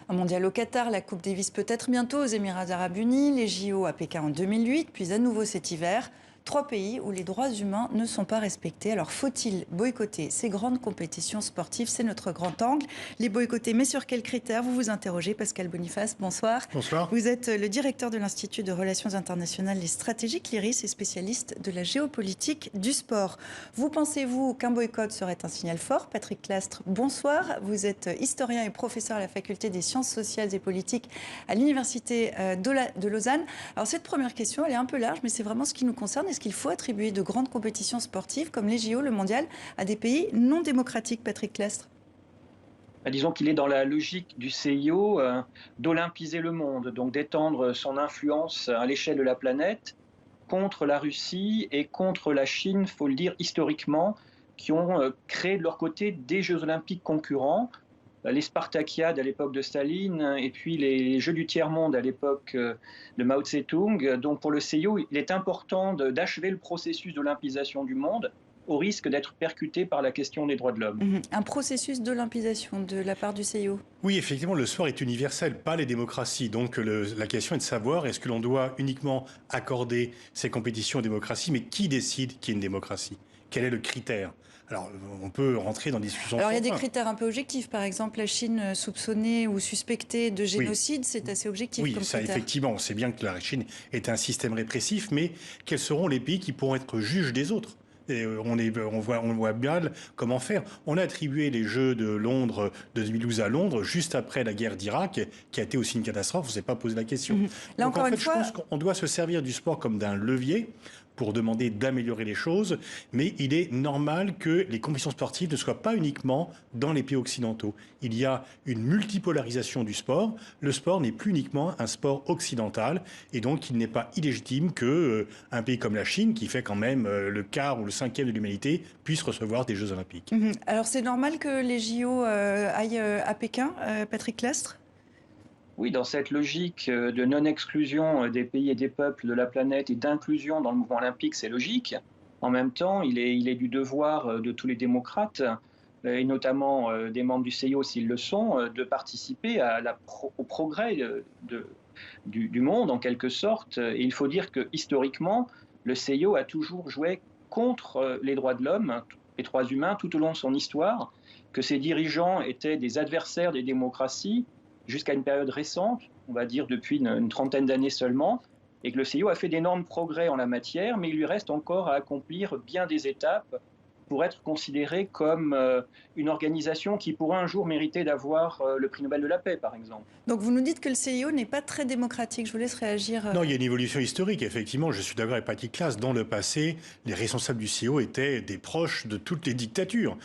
Un mondial au Qatar, la Coupe Davis peut-être bientôt aux Émirats Arabes Unis, les JO à Pékin en 2008, puis à nouveau cet hiver. 3 pays où les droits humains ne sont pas respectés. Alors faut-il boycotter ces grandes compétitions sportives? C'est notre grand angle. Les boycotter, mais sur quels critères? Vous vous interrogez. Pascal Boniface, bonsoir. Bonsoir. Vous êtes le directeur de l'Institut de Relations Internationales et Stratégiques, l'IRIS, et spécialiste de la géopolitique du sport. Vous pensez-vous qu'un boycott serait un signal fort? Patrick Clastres, bonsoir. Vous êtes historien et professeur à la faculté des sciences sociales et politiques à l'Université de Lausanne. Alors cette première question, elle est un peu large, mais c'est vraiment ce qui nous concerne. Est-ce qu'il faut attribuer de grandes compétitions sportives comme les JO, le mondial, à des pays non démocratiques, Patrick Clastres? Disons qu'il est dans la logique du CIO d'olympiser le monde, donc d'étendre son influence à l'échelle de la planète contre la Russie et contre la Chine, il faut le dire historiquement, qui ont créé de leur côté des Jeux olympiques concurrents, les Spartakiades à l'époque de Staline et puis les Jeux du tiers-monde à l'époque de Mao Tse-tung. Donc pour le CIO, il est important d'achever le processus d'olympisation du monde au risque d'être percuté par la question des droits de l'homme. Un processus d'olympisation de la part du CIO? Oui, effectivement, le sport est universel, pas les démocraties. Donc la question est de savoir, est-ce que l'on doit uniquement accorder ces compétitions aux démocraties, mais qui décide qu'il y a une démocratie? Quel est le critère? Alors, on peut rentrer dans des discussions. Alors, il y a des critères un peu objectifs. Par exemple, la Chine soupçonnée ou suspectée de génocide, oui. C'est assez objectif oui, comme ça, critère. Effectivement, on sait bien que la Chine est un système répressif, mais quels seront les pays qui pourront être juges des autres? Et on voit bien comment faire. On a attribué les Jeux de Londres, de 2012 à Londres, juste après la guerre d'Irak, qui a été aussi une catastrophe. On ne s'est pas posé la question. Là, donc, encore en fait, une fois, je pense qu'on doit se servir du sport comme d'un levier pour demander d'améliorer les choses, mais il est normal que les compétitions sportives ne soient pas uniquement dans les pays occidentaux. Il y a une multipolarisation du sport. Le sport n'est plus uniquement un sport occidental, et donc il n'est pas illégitime qu'un pays comme la Chine, qui fait quand même le quart ou le cinquième de l'humanité, puisse recevoir des Jeux olympiques. Alors c'est normal que les JO aillent à Pékin, Patrick Clastres? Oui, dans cette logique de non-exclusion des pays et des peuples de la planète et d'inclusion dans le mouvement olympique, c'est logique. En même temps, il est du devoir de tous les démocrates, et notamment des membres du CIO s'ils le sont, de participer au progrès du monde en quelque sorte. Et il faut dire que historiquement, le CIO a toujours joué contre les droits de l'homme, les droits humains tout au long de son histoire, que ses dirigeants étaient des adversaires des démocraties, jusqu'à une période récente, on va dire depuis une trentaine d'années seulement, et que le CIO a fait d'énormes progrès en la matière, mais il lui reste encore à accomplir bien des étapes pour être considéré comme une organisation qui pourrait un jour mériter d'avoir le prix Nobel de la paix, par exemple. Donc vous nous dites que le CIO n'est pas très démocratique. Je vous laisse réagir. Non, il y a une évolution historique. Effectivement, je suis d'accord avec Patrick Clastres. Dans le passé, les responsables du CIO étaient des proches de toutes les dictatures.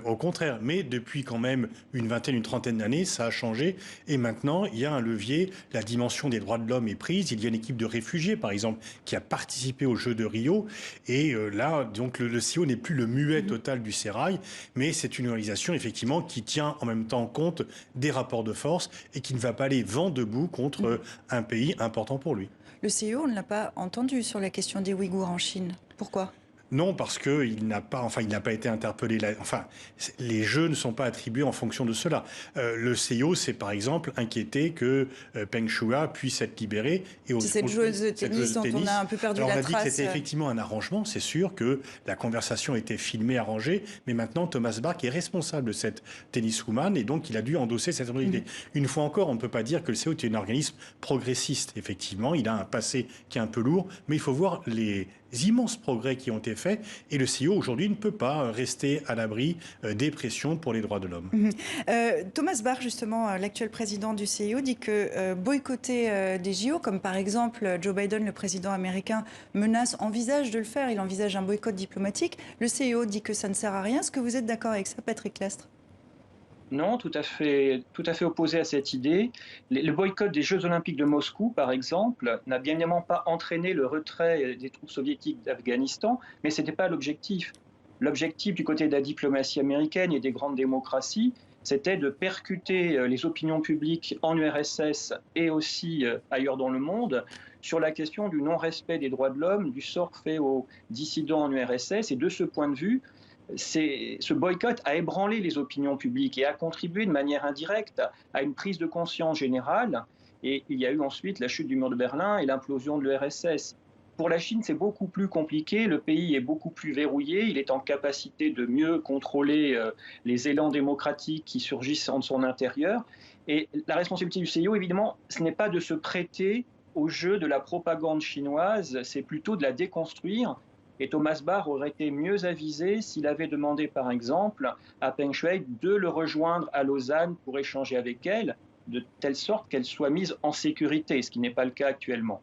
Au contraire. Mais depuis quand même une vingtaine, une trentaine d'années, ça a changé. Et maintenant, il y a un levier. La dimension des droits de l'homme est prise. Il y a une équipe de réfugiés, par exemple, qui a participé aux Jeux de Rio. Et là, donc, le CIO n'est plus le muet total du sérail, mais c'est une organisation effectivement qui tient en même temps compte des rapports de force et qui ne va pas aller vent debout contre un pays important pour lui. Le CIO, on ne l'a pas entendu sur la question des Ouïghours en Chine. Pourquoi ? Non, parce qu'il n'a pas été interpellé. Les jeux ne sont pas attribués en fonction de cela. Le CIO s'est par exemple inquiété que Peng Shuai puisse être libéré. C'est cette joueuse de tennis dont on a un peu perdu la trace. On a dit que c'était effectivement un arrangement. C'est sûr que la conversation était filmée, arrangée, mais maintenant Thomas Bach est responsable de cette tenniswoman et donc il a dû endosser cette responsabilité. Une fois encore, on ne peut pas dire que le CIO est un organisme progressiste. Effectivement, il a un passé qui est un peu lourd, mais il faut voir les immenses progrès qui ont été faits et le CIO aujourd'hui ne peut pas rester à l'abri des pressions pour les droits de l'homme. Thomas Bach, justement, l'actuel président du CIO, dit que boycotter des JO, comme par exemple Joe Biden, le président américain, envisage de le faire, il envisage un boycott diplomatique. Le CIO dit que ça ne sert à rien. Est-ce que vous êtes d'accord avec ça, Patrick Clastres ? Non, tout à fait opposé à cette idée. Le boycott des Jeux Olympiques de Moscou, par exemple, n'a bien évidemment pas entraîné le retrait des troupes soviétiques d'Afghanistan, mais ce n'était pas l'objectif. L'objectif du côté de la diplomatie américaine et des grandes démocraties, c'était de percuter les opinions publiques en URSS et aussi ailleurs dans le monde sur la question du non-respect des droits de l'homme, du sort fait aux dissidents en URSS. Et de ce point de vue, ce boycott a ébranlé les opinions publiques et a contribué de manière indirecte à une prise de conscience générale. Et il y a eu ensuite la chute du mur de Berlin et l'implosion de l'URSS. Pour la Chine, c'est beaucoup plus compliqué. Le pays est beaucoup plus verrouillé. Il est en capacité de mieux contrôler les élans démocratiques qui surgissent en son intérieur. Et la responsabilité du CIO, évidemment, ce n'est pas de se prêter au jeu de la propagande chinoise, c'est plutôt de la déconstruire. Et Thomas Bach aurait été mieux avisé s'il avait demandé, par exemple, à Peng Shuai de le rejoindre à Lausanne pour échanger avec elle, de telle sorte qu'elle soit mise en sécurité, ce qui n'est pas le cas actuellement.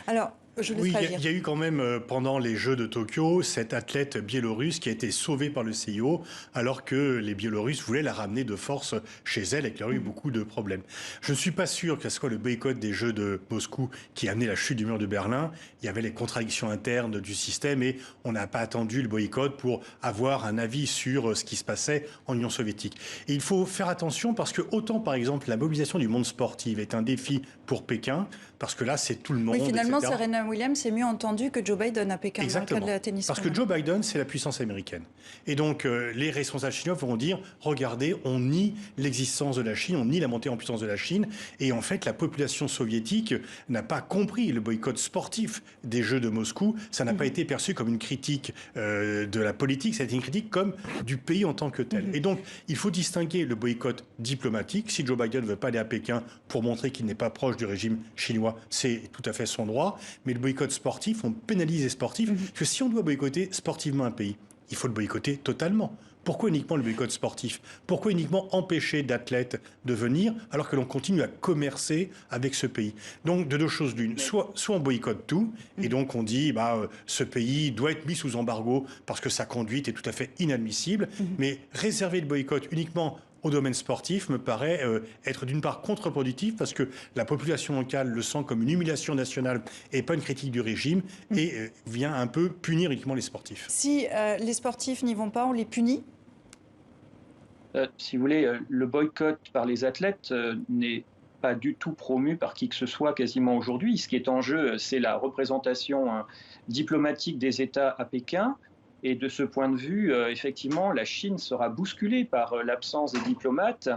Alors, je oui, il y a eu quand même, pendant les Jeux de Tokyo, cette athlète biélorusse qui a été sauvée par le CIO, alors que les Biélorusses voulaient la ramener de force chez elle et qu'il y a eu beaucoup de problèmes. Je ne suis pas sûr que ce soit le boycott des Jeux de Moscou qui a amené la chute du mur de Berlin. Il y avait les contradictions internes du système et on n'a pas attendu le boycott pour avoir un avis sur ce qui se passait en Union soviétique. Et il faut faire attention parce que autant, par exemple, la mobilisation du monde sportif est un défi pour Pékin, parce que là, c'est tout le monde, oui, finalement, etc. Serena Williams est mieux entendue que Joe Biden à Pékin. Exactement. Dans le cas de la tennis. Parce que Joe Biden, c'est la puissance américaine. Et donc, les responsables chinois vont dire, regardez, on nie l'existence de la Chine, on nie la montée en puissance de la Chine. Et en fait, la population soviétique n'a pas compris le boycott sportif des Jeux de Moscou. Ça n'a pas été perçu comme une critique de la politique, ça a été une critique comme du pays en tant que tel. Et donc, il faut distinguer le boycott diplomatique. Si Joe Biden ne veut pas aller à Pékin pour montrer qu'il n'est pas proche du régime chinois, c'est tout à fait son droit. Mais le boycott sportif, on pénalise les sportifs. Parce que si on doit boycotter sportivement un pays, il faut le boycotter totalement. Pourquoi uniquement le boycott sportif? Pourquoi uniquement empêcher d'athlètes de venir alors que l'on continue à commercer avec ce pays? Donc, de deux choses l'une. Soit on boycotte tout, et donc on dit ce pays doit être mis sous embargo parce que sa conduite est tout à fait inadmissible. Mais réserver le boycott uniquement au domaine sportif me paraît être d'une part contre-productif parce que la population locale le sent comme une humiliation nationale et pas une critique du régime et vient un peu punir uniquement les sportifs. Si les sportifs n'y vont pas, on les punit? Si vous voulez, le boycott par les athlètes n'est pas du tout promu par qui que ce soit quasiment aujourd'hui. Ce qui est en jeu, c'est la représentation diplomatique des États à Pékin. Et de ce point de vue, effectivement, la Chine sera bousculée par l'absence des diplomates.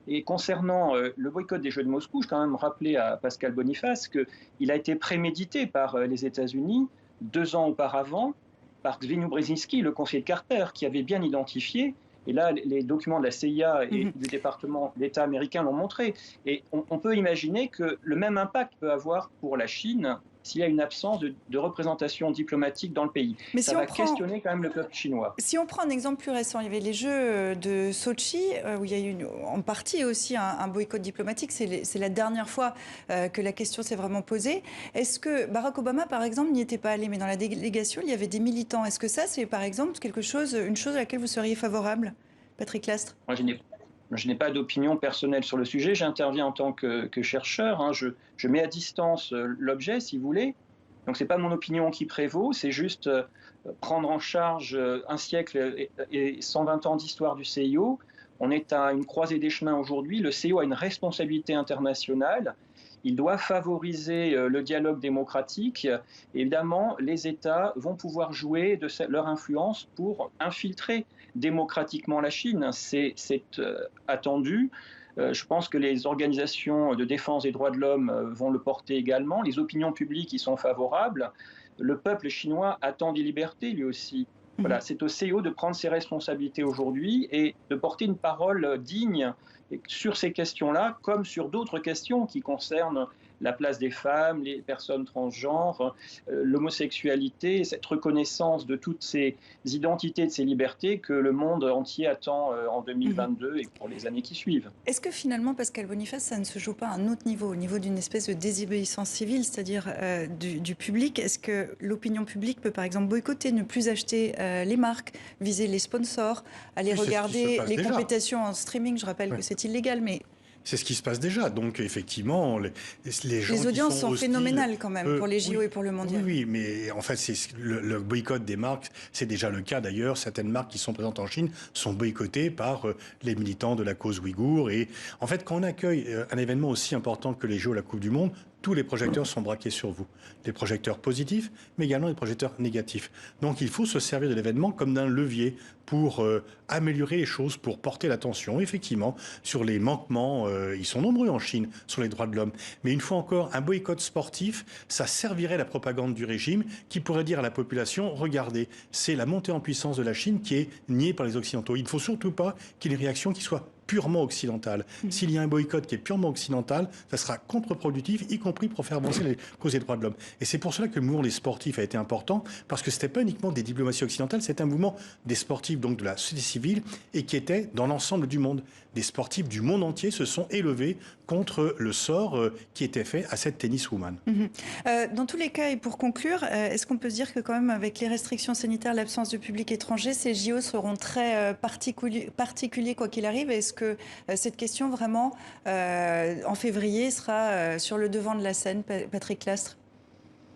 Et concernant le boycott des Jeux de Moscou, je vais quand même rappeler à Pascal Boniface qu'il a été prémédité par les États-Unis 2 ans auparavant par Zbigniew Brzezinski, le conseiller de Carter, qui avait bien identifié. Et là, les documents de la CIA et du département d'État américain l'ont montré. Et on peut imaginer que le même impact peut avoir pour la Chine s'il y a une absence de représentation diplomatique dans le pays. Mais ça va questionner quand même le peuple chinois. Si on prend un exemple plus récent, il y avait les Jeux de Sochi, où il y a eu en partie aussi un boycott diplomatique. C'est la dernière fois que la question s'est vraiment posée. Est-ce que Barack Obama, par exemple, n'y était pas allé, mais dans la délégation, il y avait des militants. Est-ce que ça, c'est par exemple une chose à laquelle vous seriez favorable, Patrick Lastre? Moi, je n'ai pas d'opinion personnelle sur le sujet. J'interviens en tant que chercheur. Je mets à distance l'objet, si vous voulez. Donc, ce n'est pas mon opinion qui prévaut. C'est juste prendre en charge un siècle et 120 ans d'histoire du CIO. On est à une croisée des chemins aujourd'hui. Le CIO a une responsabilité internationale. Il doit favoriser le dialogue démocratique. Évidemment, les États vont pouvoir jouer de leur influence pour infiltrer démocratiquement la Chine. C'est attendu. Je pense que les organisations de défense des droits de l'homme vont le porter également. Les opinions publiques y sont favorables. Le peuple chinois attend des libertés, lui aussi. Voilà, c'est au CIO de prendre ses responsabilités aujourd'hui et de porter une parole digne sur ces questions-là, comme sur d'autres questions qui concernent la place des femmes, les personnes transgenres, l'homosexualité, cette reconnaissance de toutes ces identités, de ces libertés que le monde entier attend en 2022 et pour les années qui suivent. Est-ce que finalement, Pascal Boniface, ça ne se joue pas à un autre niveau, au niveau d'une espèce de désobéissance civile, c'est-à-dire du public? Est-ce que l'opinion publique peut par exemple boycotter, ne plus acheter les marques, viser les sponsors, aller regarder les compétitions en streaming? Je rappelle que c'est illégal, mais... C'est ce qui se passe déjà. Donc, effectivement, les gens les audiences qui sont hostiles, phénoménales quand même pour les JO et pour le mondial. Oui, mais en fait, le boycott des marques, c'est déjà le cas d'ailleurs. Certaines marques qui sont présentes en Chine sont boycottées par les militants de la cause ouïghour. Et en fait, quand on accueille un événement aussi important que les JO, la Coupe du Monde, tous les projecteurs sont braqués sur vous. Des projecteurs positifs, mais également des projecteurs négatifs. Donc il faut se servir de l'événement comme d'un levier pour améliorer les choses, pour porter l'attention, effectivement, sur les manquements. Ils sont nombreux en Chine sur les droits de l'homme. Mais une fois encore, un boycott sportif, ça servirait la propagande du régime qui pourrait dire à la population, regardez, c'est la montée en puissance de la Chine qui est niée par les Occidentaux. Il ne faut surtout pas qu'il y ait une réaction qui soit purement occidentale. S'il y a un boycott qui est purement occidental, ça sera contre-productif, y compris pour faire avancer les causes des droits de l'homme. Et c'est pour cela que le mouvement des sportifs a été important, parce que ce n'était pas uniquement des diplomaties occidentales, c'était un mouvement des sportifs, donc de la société civile, et qui était dans l'ensemble du monde. Des sportifs du monde entier se sont élevés contre le sort qui était fait à cette tenniswoman. Dans tous les cas, et pour conclure, est-ce qu'on peut se dire que quand même avec les restrictions sanitaires, l'absence de public étranger, ces JO seront très particuliers quoi qu'il arrive? Est-ce que cette question vraiment en février sera sur le devant de la scène, Patrick Lastre?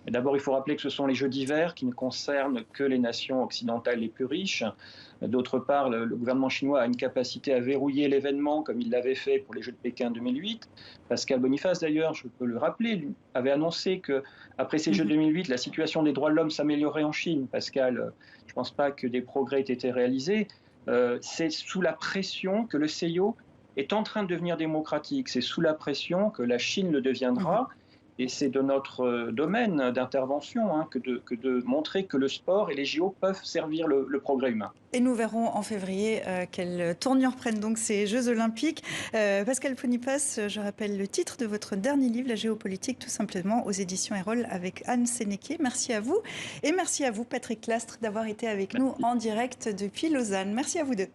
D'abord, il faut rappeler que ce sont les Jeux d'hiver qui ne concernent que les nations occidentales les plus riches. D'autre part, le gouvernement chinois a une capacité à verrouiller l'événement comme il l'avait fait pour les Jeux de Pékin 2008. Pascal Boniface, d'ailleurs, je peux le rappeler, avait annoncé qu'après ces Jeux de 2008, la situation des droits de l'homme s'améliorerait en Chine. Pascal, je ne pense pas que des progrès aient été réalisés. C'est sous la pression que le CIO est en train de devenir démocratique. C'est sous la pression que la Chine le deviendra. Et c'est de notre domaine d'intervention que de montrer que le sport et les JO peuvent servir le progrès humain. Et nous verrons en février quelle tournure prennent donc ces Jeux olympiques. Pascal Boniface, je rappelle le titre de votre dernier livre, La géopolitique, tout simplement, aux éditions Erol, avec Anne Sénéquier. Merci à vous. Et merci à vous, Patrick Lastre, d'avoir été avec nous en direct depuis Lausanne. Merci à vous deux.